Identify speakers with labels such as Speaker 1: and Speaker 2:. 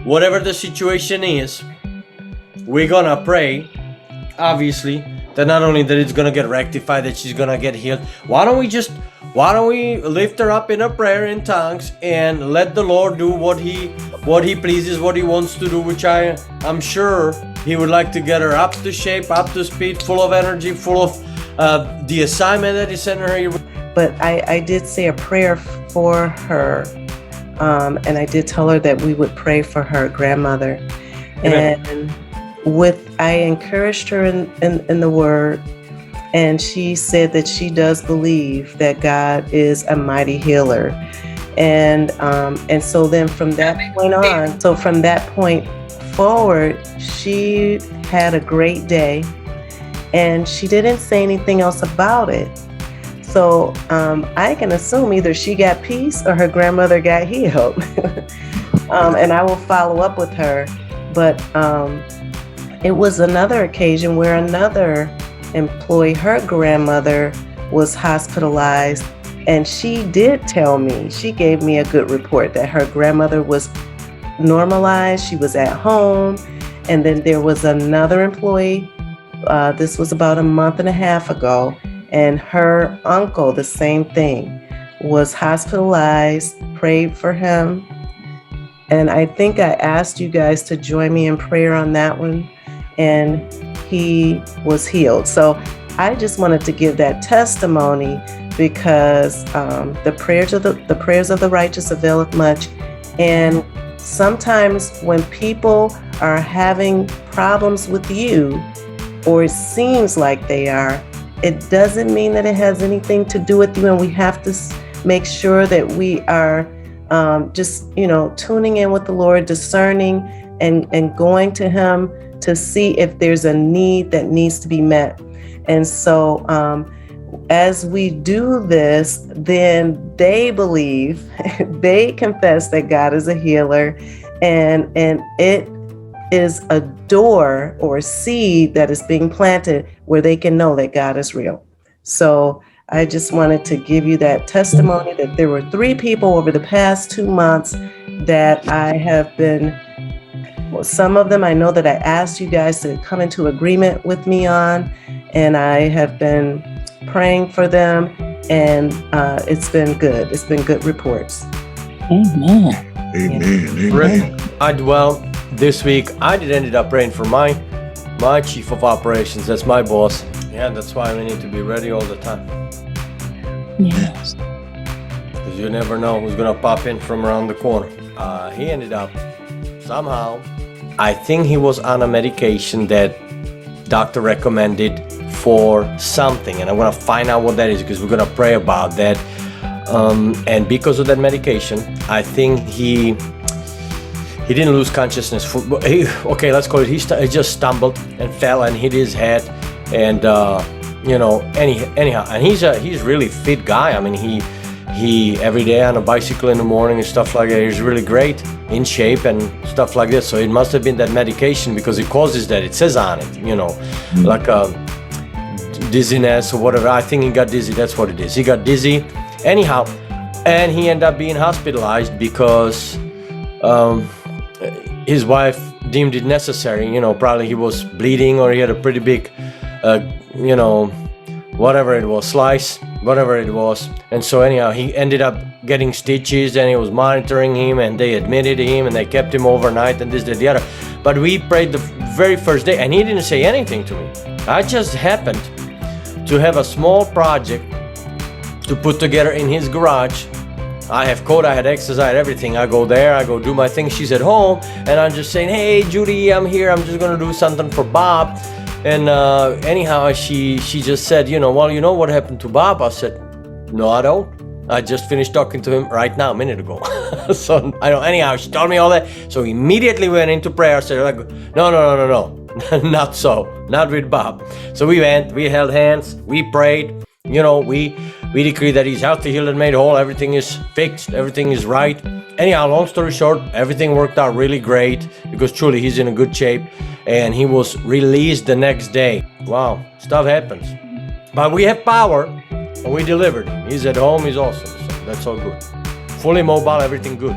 Speaker 1: whatever the situation is, we're gonna pray, obviously, that not only that it's gonna get rectified, that she's gonna get healed. Why don't we lift her up in a prayer in tongues and let the Lord do what he pleases, what he wants to do, which I'm sure he would like to get her up to shape, up to speed, full of energy, full of the assignment that he sent her here.
Speaker 2: But I did say a prayer for her, and I did tell her that we would pray for her grandmother.
Speaker 1: Amen.
Speaker 2: And I encouraged her in the word, and she said that she does believe that God is a mighty healer. And so then from that point forward, she had a great day, and she didn't say anything else about it. So I can assume either she got peace or her grandmother got healed. And I will follow up with her. But it was another occasion where another employee, her grandmother, was hospitalized, and she did tell me, she gave me a good report that her grandmother was normalized, she was at home. And then there was another employee, this was about a month and a half ago, and her uncle, the same thing, was hospitalized, prayed for him. And I think I asked you guys to join me in prayer on that one, and he was healed. So I just wanted to give that testimony because the prayers of the righteous availeth much. And sometimes when people are having problems with you, or it seems like they are, it doesn't mean that it has anything to do with you. And we have to make sure that we are just, tuning in with the Lord, discerning and going to him to see if there's a need that needs to be met. And so as we do this, then they believe, they confess that God is a healer, and it is a door or a seed that is being planted where they can know that God is real. So I just wanted to give you that testimony that there were 3 people over the past 2 months that I have been, well, some of them I know that I asked you guys to come into agreement with me on, and I have been praying for them, and it's been good. It's been good reports.
Speaker 3: Amen.
Speaker 4: Amen.
Speaker 1: Well, this week I did ended up praying for my chief of operations. That's my boss. Yeah, that's why we need to be ready all the time.
Speaker 3: Yes.
Speaker 1: Because you never know who's gonna pop in from around the corner. He ended up somehow, I think he was on a medication that doctor recommended for something, and I'm gonna find out what that is because we're gonna pray about that. And because of that medication, I think he didn't lose consciousness. Let's call it. He just stumbled and fell and hit his head, and anyhow. And he's really fit guy. I mean, he every day on a bicycle in the morning and stuff like that. He's really great, in shape and stuff like that. So it must have been that medication because it causes that. It says on it, like dizziness or whatever. I think he got dizzy. That's what it is. He got dizzy. Anyhow, and he ended up being hospitalized because his wife deemed it necessary. Probably he was bleeding or he had a pretty big, whatever it was, slice, whatever it was. And so anyhow, he ended up getting stitches, and he was monitoring him, and they admitted him, and they kept him overnight, and this, that, the other. But we prayed the very first day, and he didn't say anything to me. I just happened to have a small project to put together in his garage. I have code, I had access, I had everything. I go there, I go do my thing. She's at home, and I'm just saying, hey, Judy, I'm here. I'm just gonna do something for Bob. And anyhow, she just said, well, you know what happened to Bob? I said, no, I don't. I just finished talking to him right now, a minute ago. So I don't. Anyhow, she told me all that. So immediately went into prayer. I said, no, not so, not with Bob. So we went, we held hands, we prayed. We decree that he's healthy, healed, and made whole. Everything is fixed. Everything is right. Anyhow, long story short, everything worked out really great because truly he's in a good shape, and he was released the next day. Wow, stuff happens. But we have power, and we delivered. He's at home. He's awesome. So that's all good. Fully mobile, everything good.